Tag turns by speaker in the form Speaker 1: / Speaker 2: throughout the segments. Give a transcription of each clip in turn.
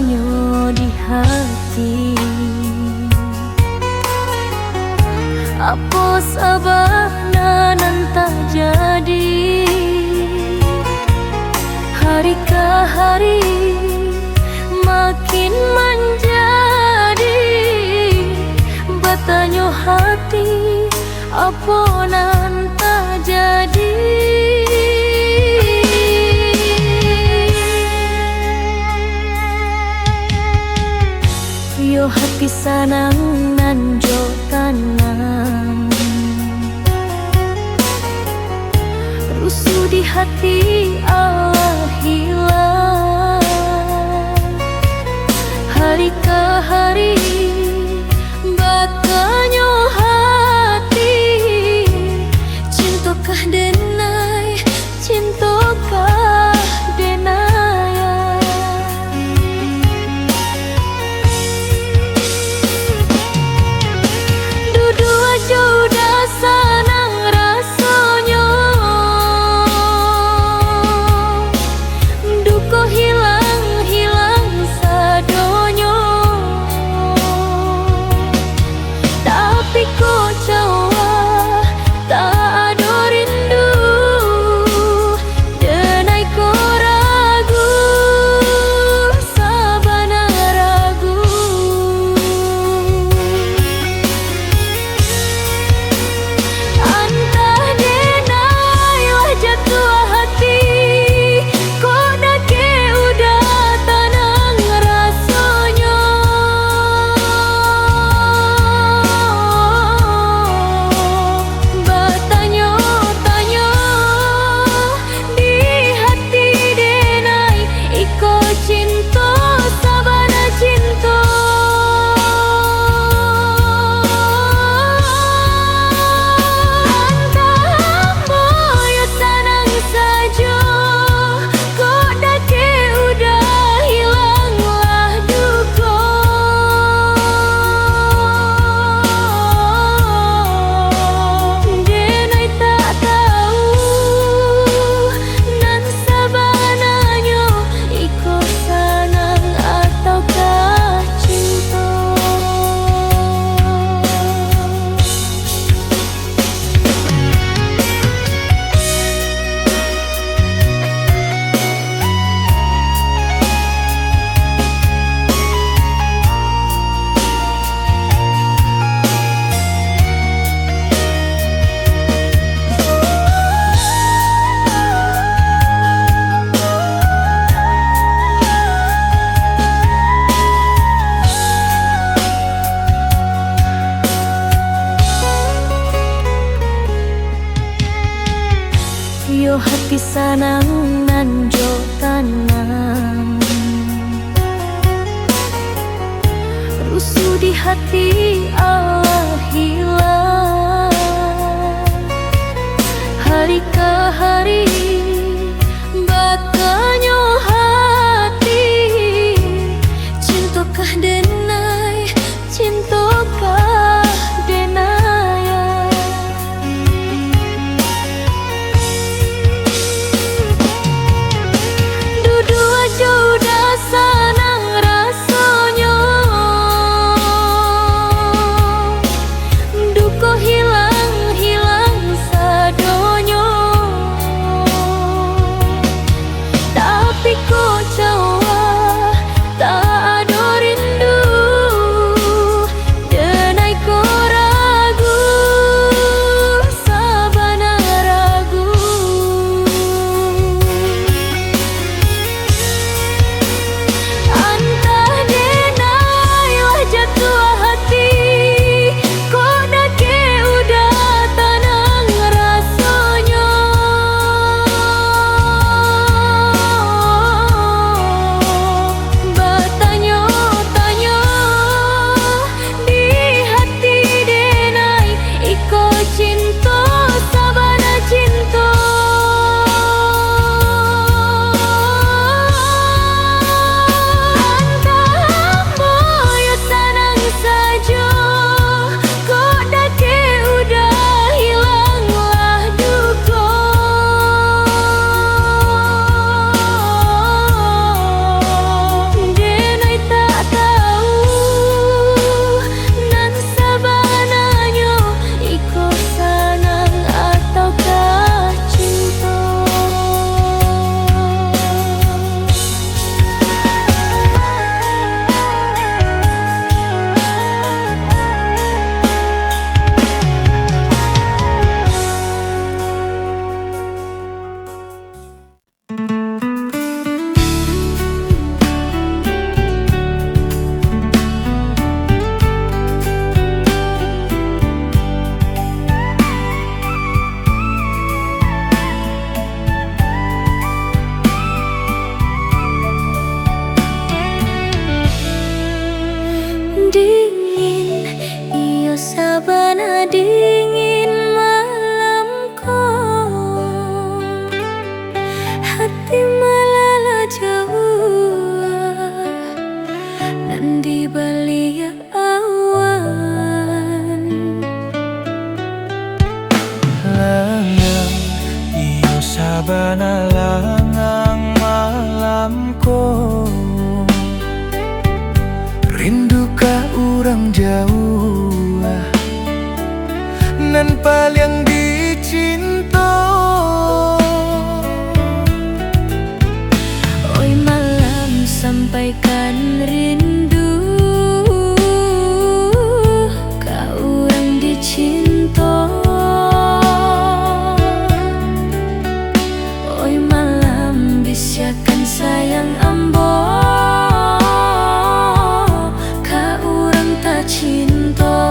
Speaker 1: batanyo di hati. Apa sabana nanta jadi, hari ke hari makin menjadi. Batanyo hati apa nanta jadi. Yo hati sanang nanjo tanang, rusuh di hati Allah hilang. Hari ke hari batanyo hati, cintakah denai, cintakah denai. Dua sudah sanang rasanya, duko hilang sadonyo. Tapi kok cawa tak ada rindu, denai ko ragu, sabana ragu. Antah denai wajah tua hati, kok dake udah tanang rasanya. Batanyo tanyo di hati denai, iko cinta sabana cinta. Antah moyo sanang saja, kok dake udah hilanglah duka. Denai tak tahu nan sabananya, iko sanang ataukah cinta. Yo hati sanang nanjo tanang, rusuh di hati Allah hilang. Hari ke hari batanyo hati, cintakah denai, cintakah denai. Dua sudah sanang rasanya, duko hilang sadonyo. Tapi kok cawa tak ada rindu, denai ko ragu, sabana ragu. Antah denai wajah tua hati, kok dake udah tanang rasanya. Batanyo tanyo di hati denai, iko cinta sabana cinta. Antah moyo sanang saja, kok dake udah hilanglah duka. Denai
Speaker 2: sabana langang malamku, rindukah urang jauh nan paling dicinta.
Speaker 1: Oi malam sampaikan rindu, kau yang dicinta. Oi malam bisiakan sayang ambo, kau orang tak cinta.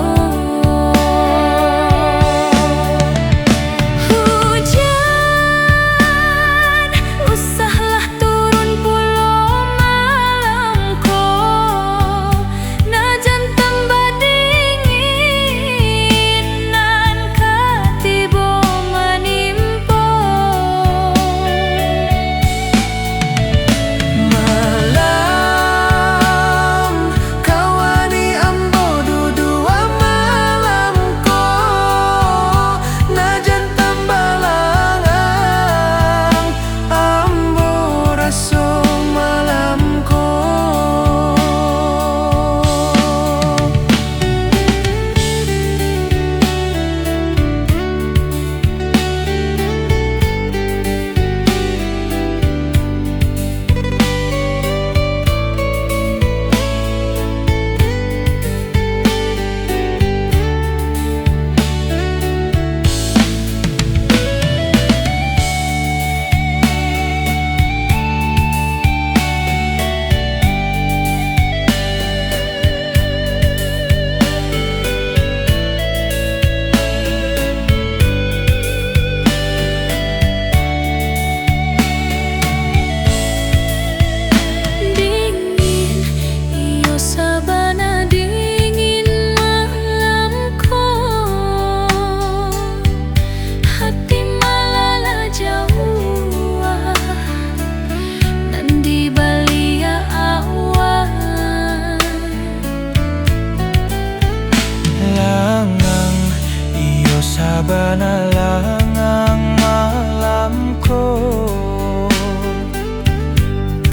Speaker 2: Sabana langang malamku,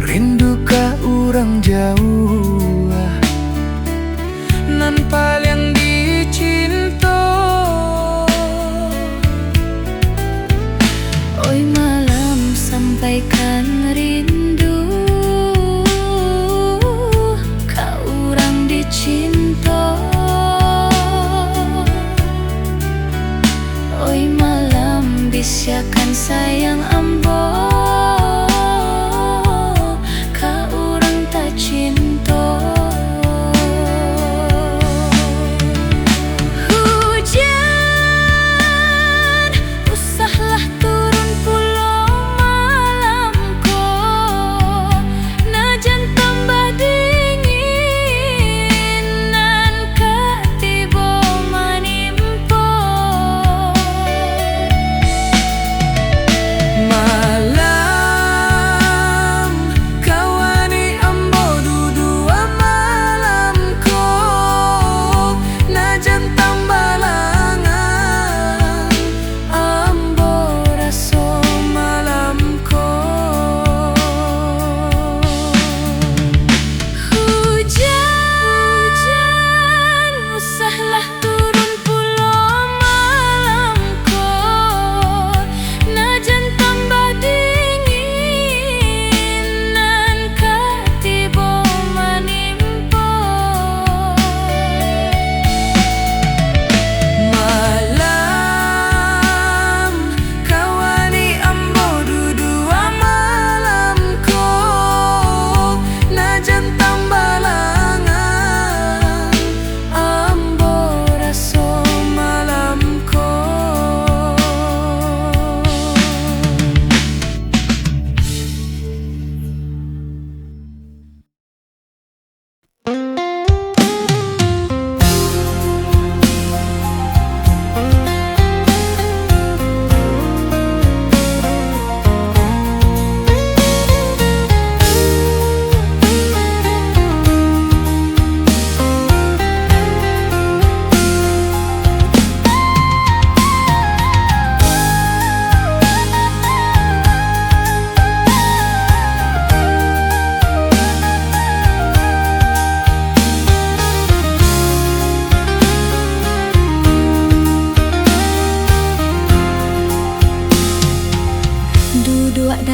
Speaker 2: rindukah urang jauh nan paling dicinta.
Speaker 1: Oi malam sampaikan rindu, kau orang dicinta. Oi malam bisiakan sayang ambo, kau orang tak cinta. Hujan usahlah turun pulau malamku, najan tambah dingin nan katiba manimpo.
Speaker 2: Malam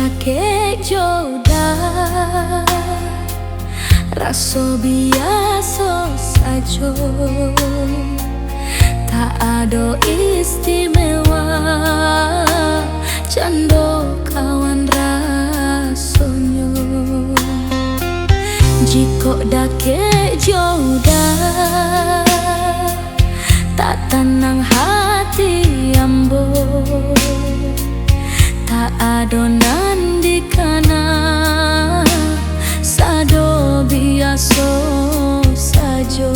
Speaker 1: dake joda raso biasa saja, tak ada istimewa, cando kawan rasonyo. Jiko dake joda tak tenang hati ambo, tak adonan di kana sado biasa saja.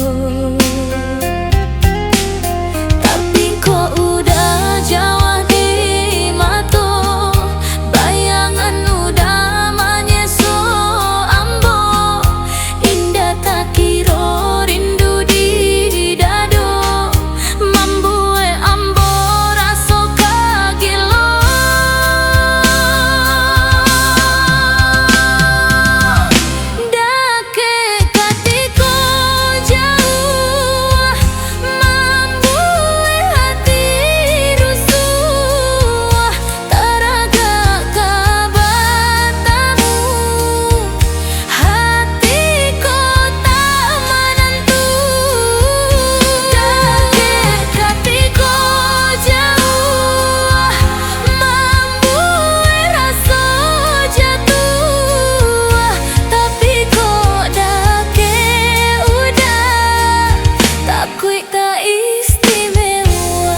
Speaker 1: Tapi kok udah jauh di mata, bayangan udah menyeso ambo, indah tak kira rindu di dado, mambue ambo raso kagilo. Dake katiko jauh, mambue hati rusuh, teraga kabatamu, hatiko tak menentu. Dake katiko jauh, mambue rasa jatuh, tapi kok dake udah tak kuik tak istimewa.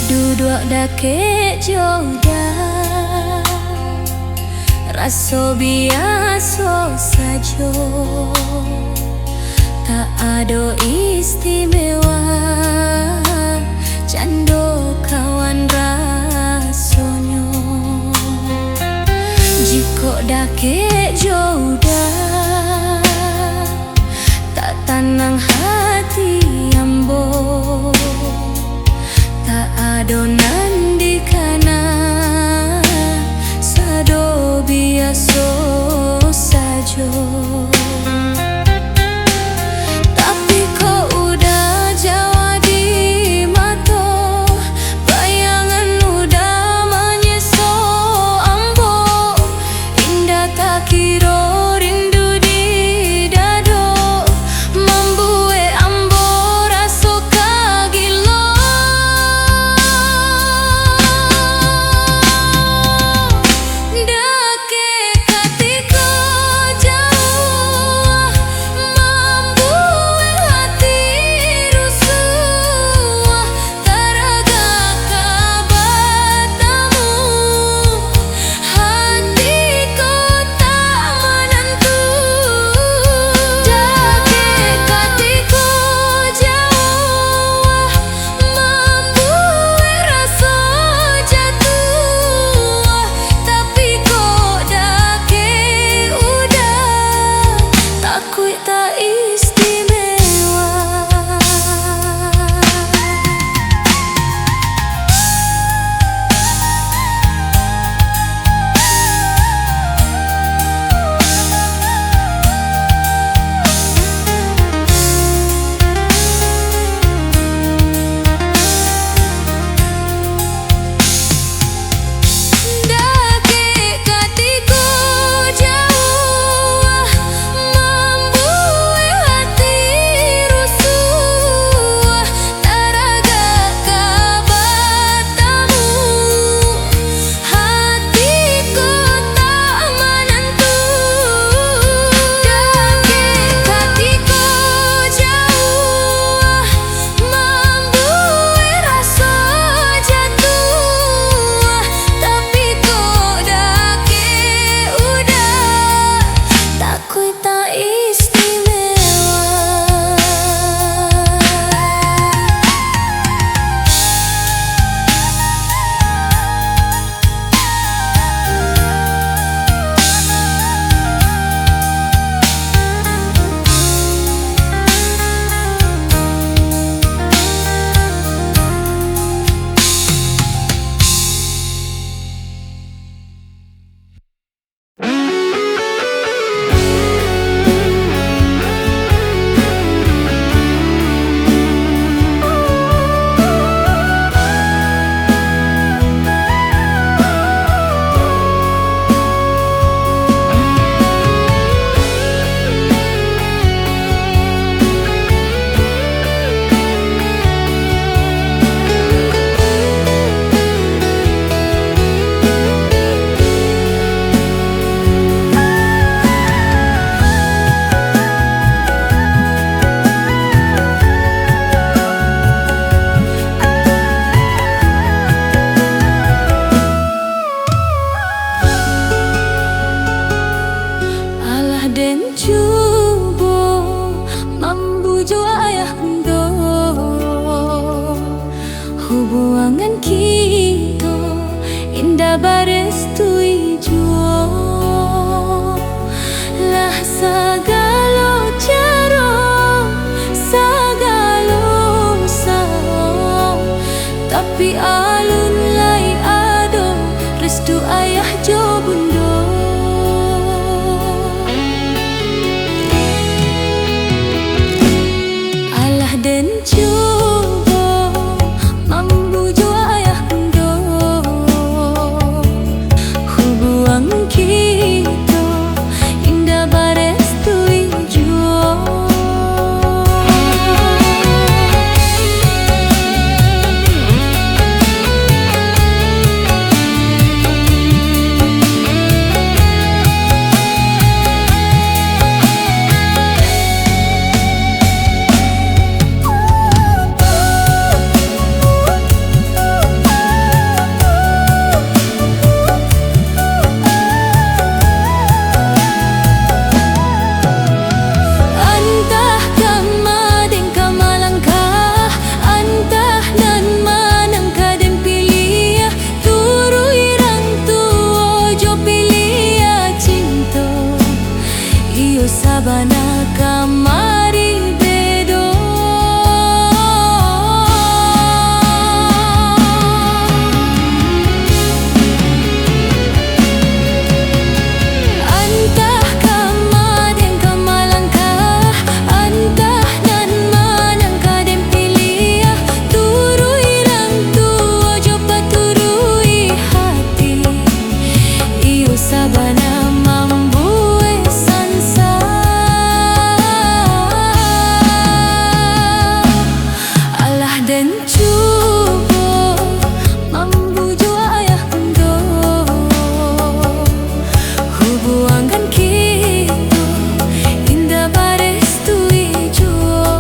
Speaker 1: Duduk dake joda raso biasa saja, tak ada istimewa, cando kawan rasonyo. Jiko dake joda tak tenang hati ambo, tak adonan di kana sado biasa saja. Tapi kok udah jauh di mata, bayangan udah menyeso ambo, indah tak kira rindu di dado, mambue tapi alun lai ado restu ayah jo bundo. Alah den coba membujuk ayah bundo, hubungan kita indah barestui jua. Sabana kamari bedo, antah kamaden kamalangkah, antah nan manang kaden pilih, turui rang tua jo paturui hati, iyo sabana mambu. Dan coba membujuk ayah bundo, hubungan kita indah barestui jua.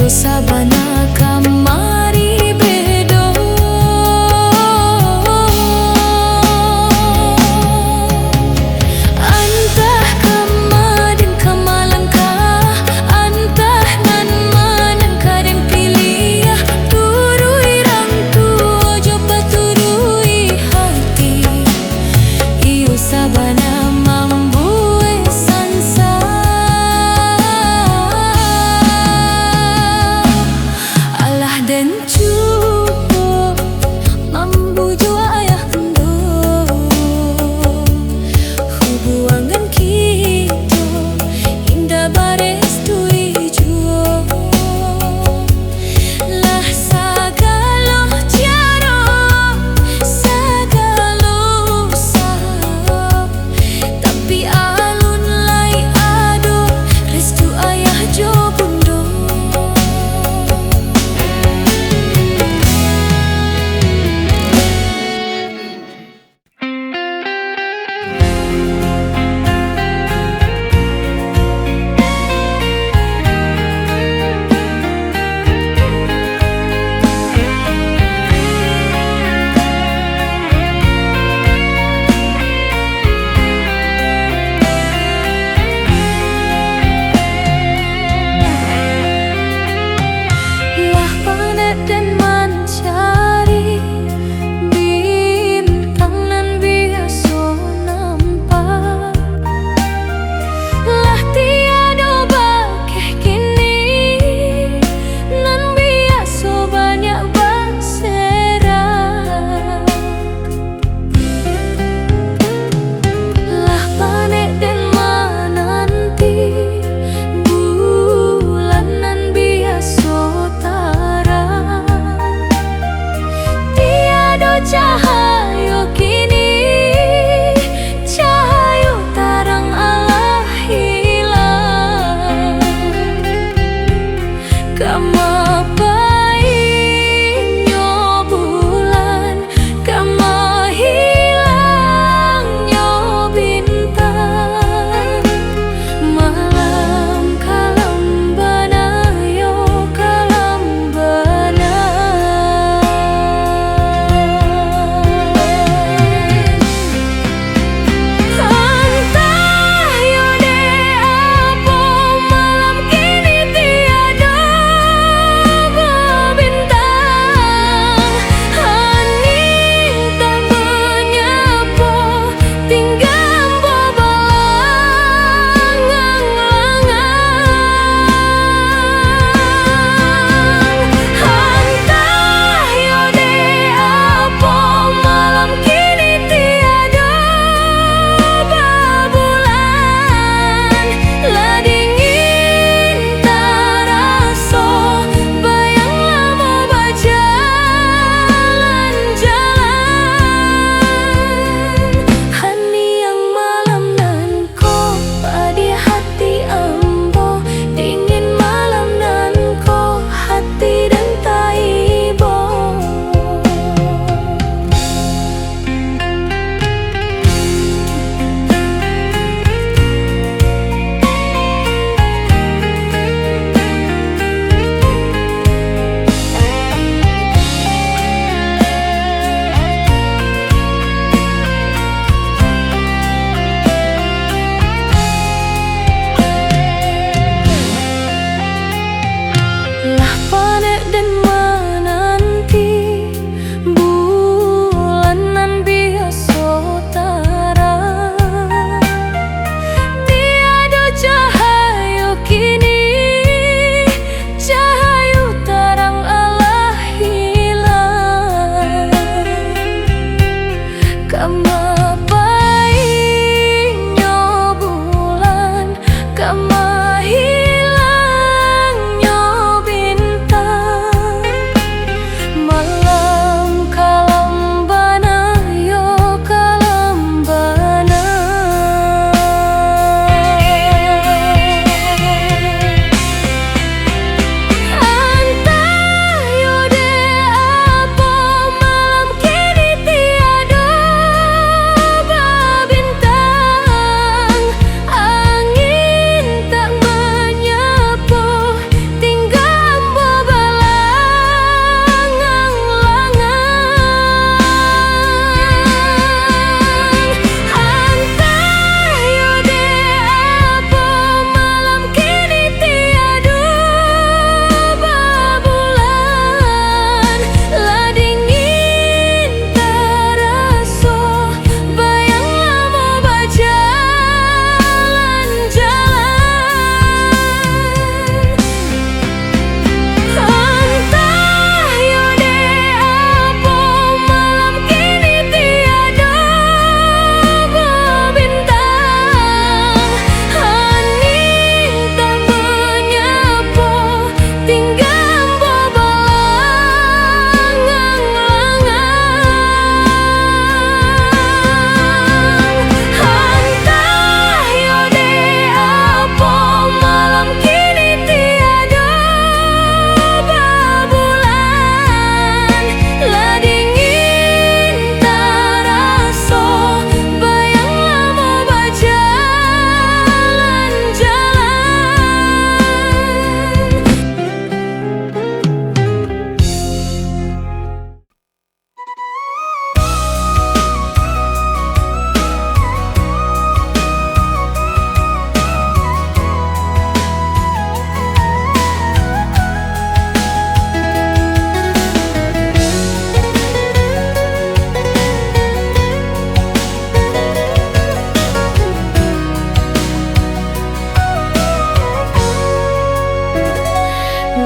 Speaker 1: Sabana kamari bedo, antah kamaden kamalangkah, antah nan manang kaden pilih, turui rang tua jo paturui hati, iyo sabana mambuai sansa. Dan coba membujuk ayah bundo, hubungan kita indah barestui jua. Lah sagala cara, sagala usaha, tapi alun lai ado restu ayah jo bundo. Dan mencari bintang nan biasa nampak, lah tiada bakeh kini nan biasa banyak berserak, lah panek dan menanti bulan nan biasa cahayo kini, cahayo tarang Allah hilang. Kamapainyo bulan dan menanti bulanan biasa tarang. Tiada cahaya kini, cahaya tarang Allah hilang. Kama baiknya bulan, kama hilangnya bintang. Malam kalambana yo kalambana. Antah yo de apa malam kini tiada bintang. Angin tak menyapa, tinggal bebalang-langang. Antah yo de apa malam kini tiada bulan. Lah dingin terasa, bayang lama berjalan-jalan. Antah yo de apa malam kini tiada bintang. Angin tak menyapa, tinggal bebalang-langang. Antah yo de apa malam kini tiada bulan. Lah dingin terasa, bayang lama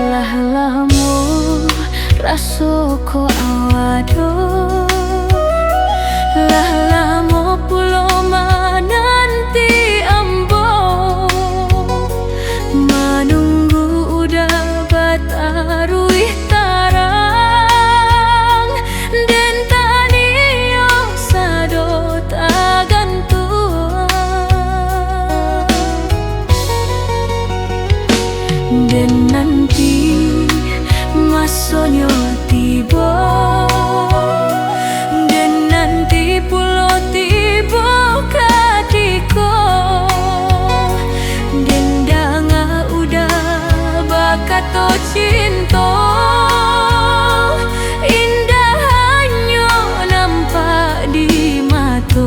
Speaker 1: lah lamo raso ko awado. Lah lamo pulo menanti ambo, menunggu udah bataruih tarang. Dan taniyo sado tagantuan. Dan nanti masonyo tiba, dan nanti pulo tiba katiko. Dan danga udah bakato cinta, indah hanya nampak di mato.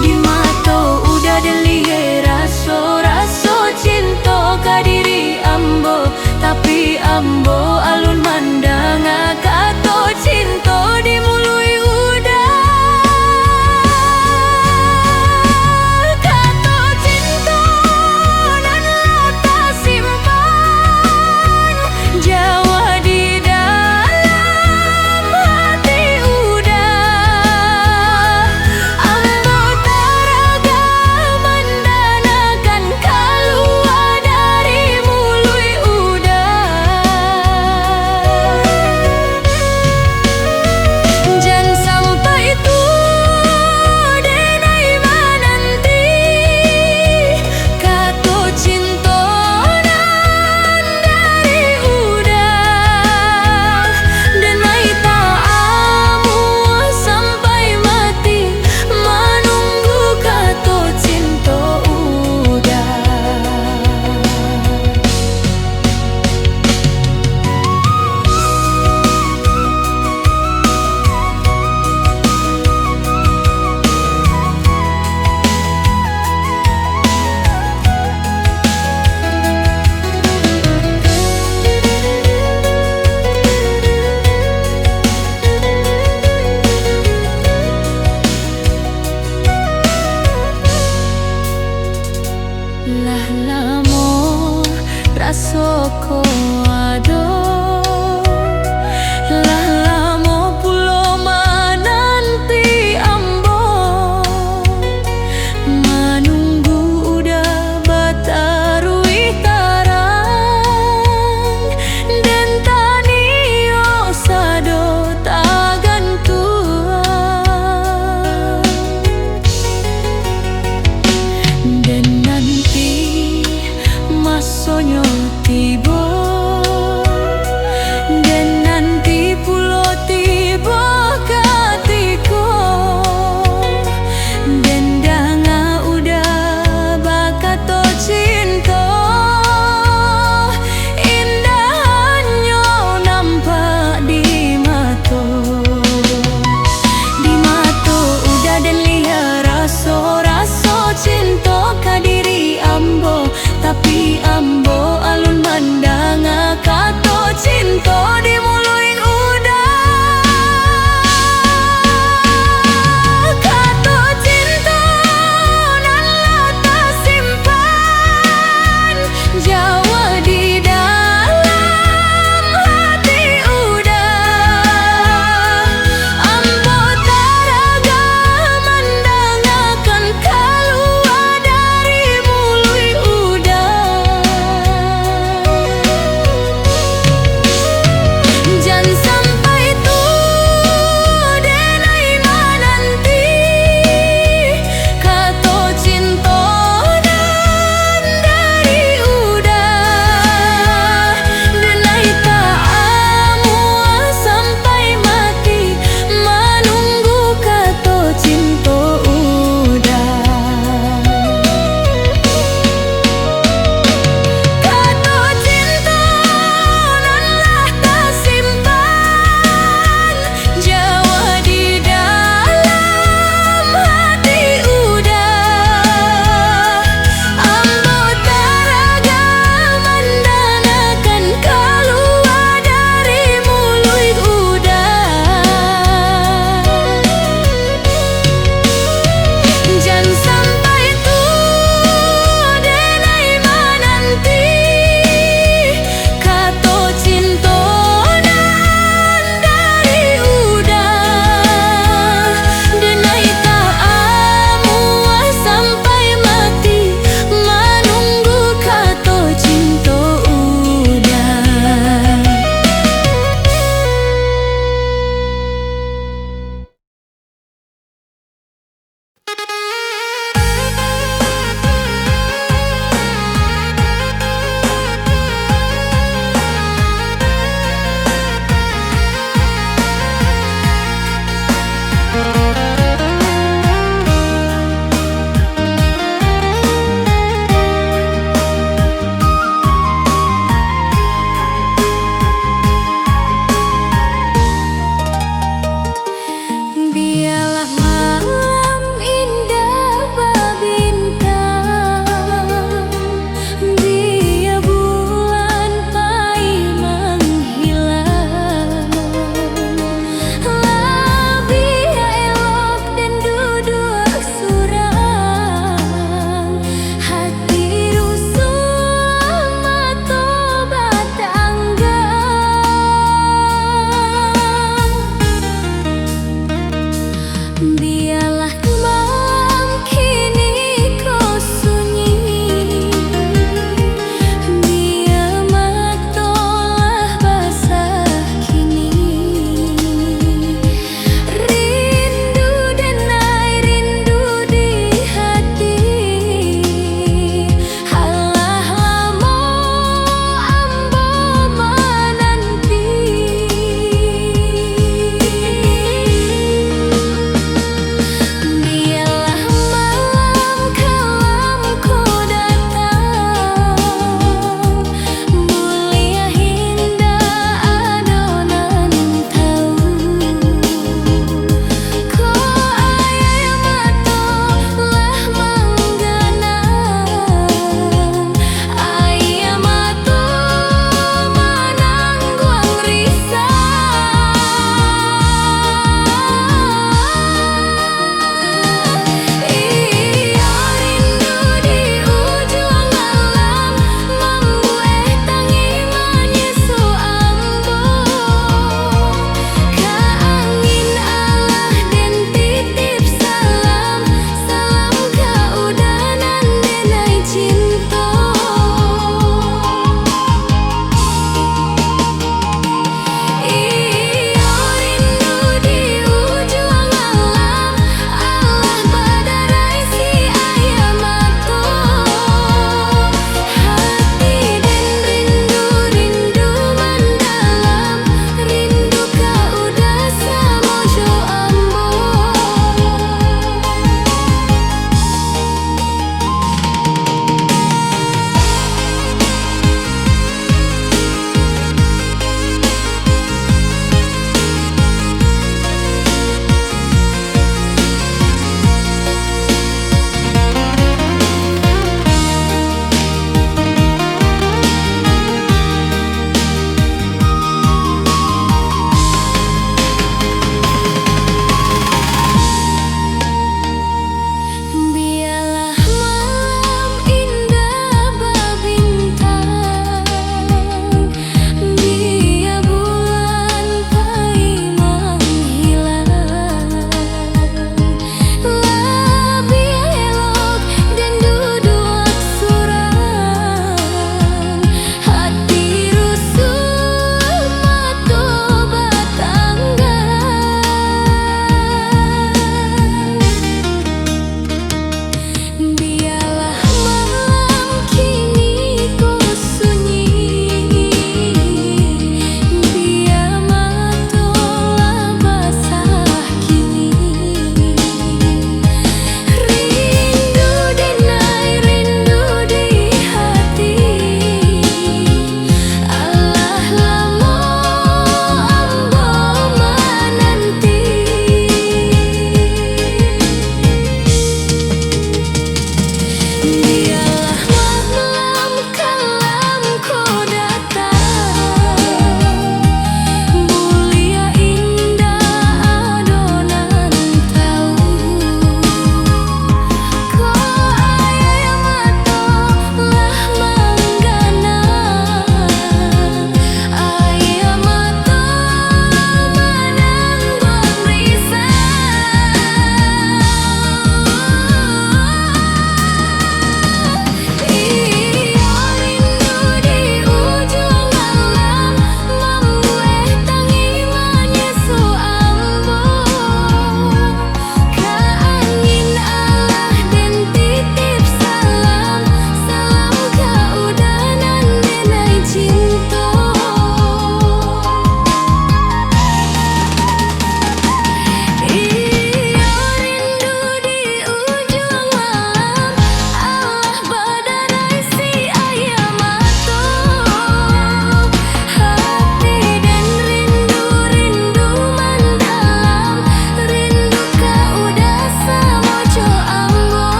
Speaker 1: Di mato udah delie raso-raso cinta ka diri ambo. Tapi ambo alun mandang kato cinta di mului udah soko ado lah lamo pulo mananti ambo manunggu udah batarui tarang dan tanio sado tagantuan dan nanti masonyo tiba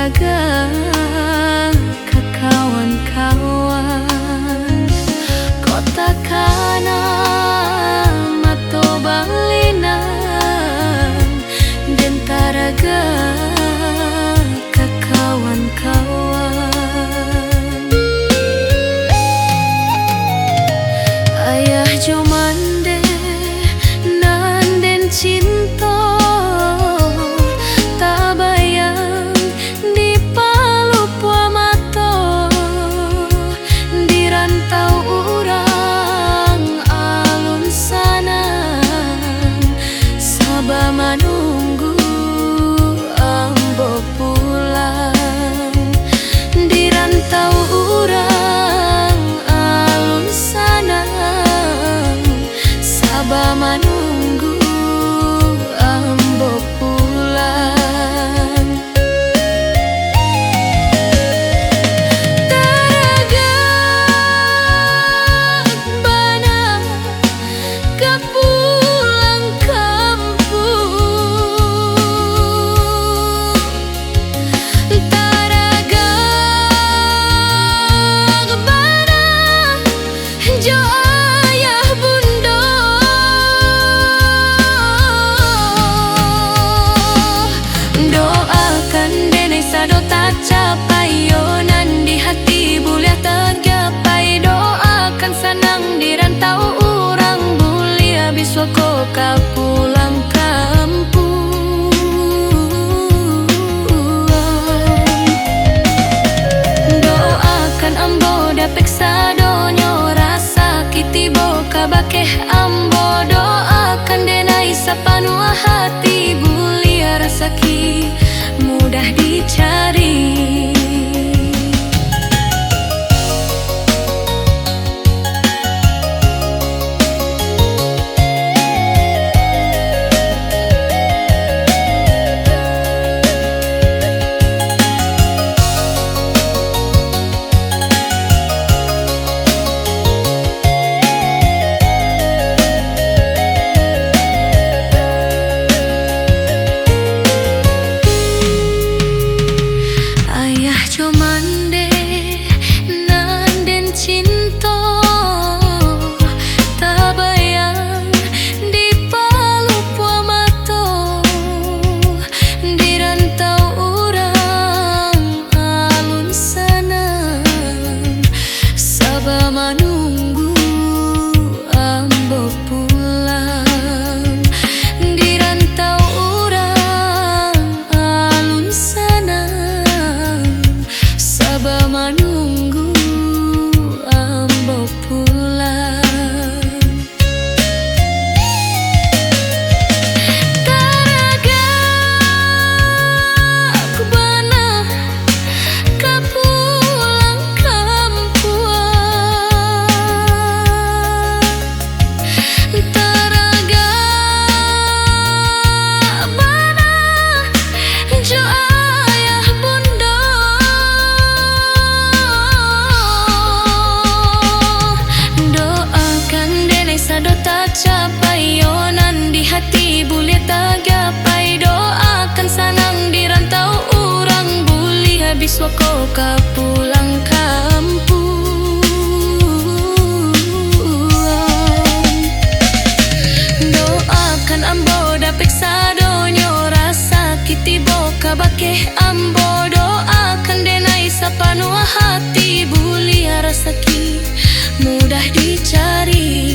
Speaker 1: taraga ke kawan-kawan kota kana mato balinan dan taraga ke kawan-kawan ayah jomande nanden cinta menunggu ambo pulang taraga bana ke pulang kampung taraga bana jo capayonan di hati boleh tergapai doakan senang di rantau orang boleh habis wako pulang kampung doakan ambo dapek sadonyo rasa kiti boka bakeh ambo doakan denai sapanua hati boleh rasaki mudah dicari menunggu ambo pulang di rantau orang alun sana sabah menunggu ambo pulang taraga aku bana ke pulang kampung taraga bana jo ayah bunda doakan denai sadota capayonan di hati boleh tergapai doakan senang di rantau orang boleh habis wako pulang kampung doakan ambo dapek sadonyo rasa kiti boka bakeh ambo doakan denai sapanua hati boleh rasaki mudah dicari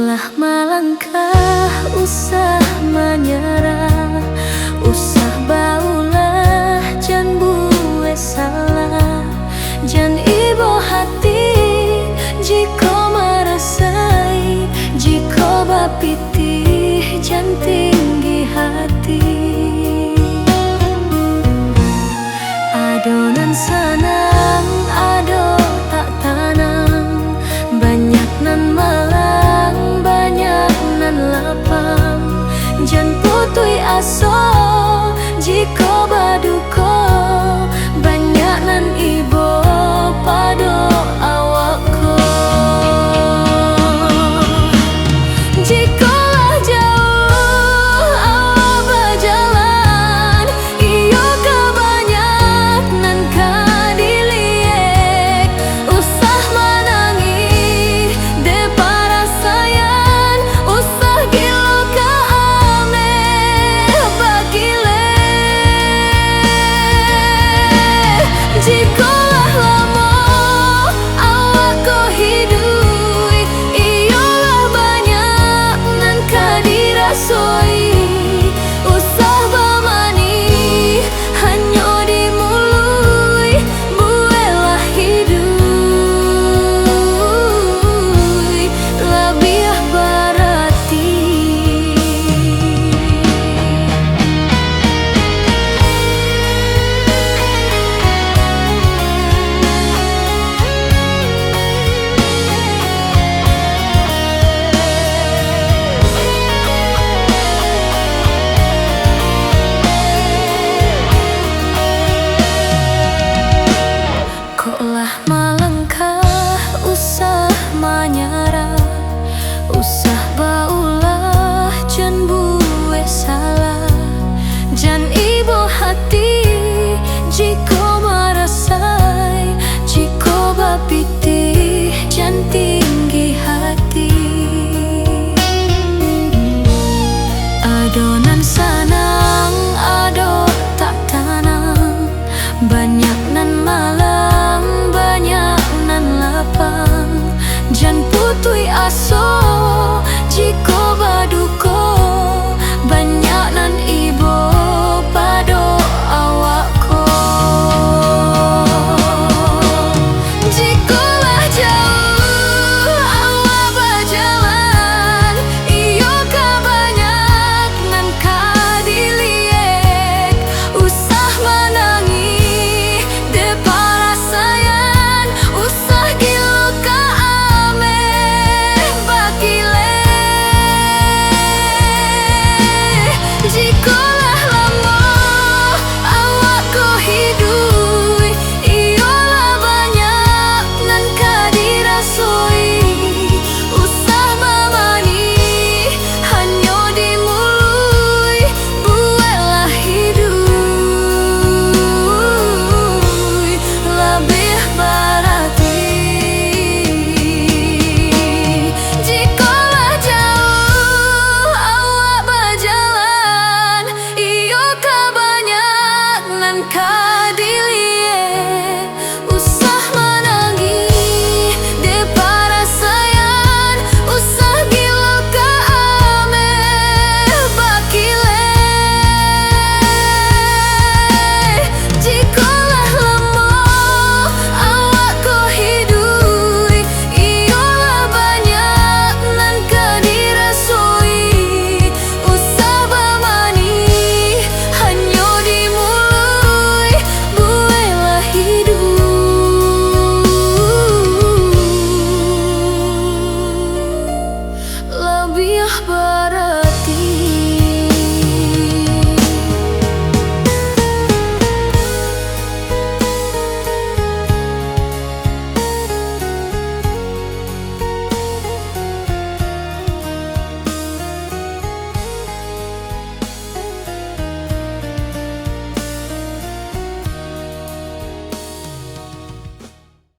Speaker 1: Ulah melangkah, usah menyerah, usah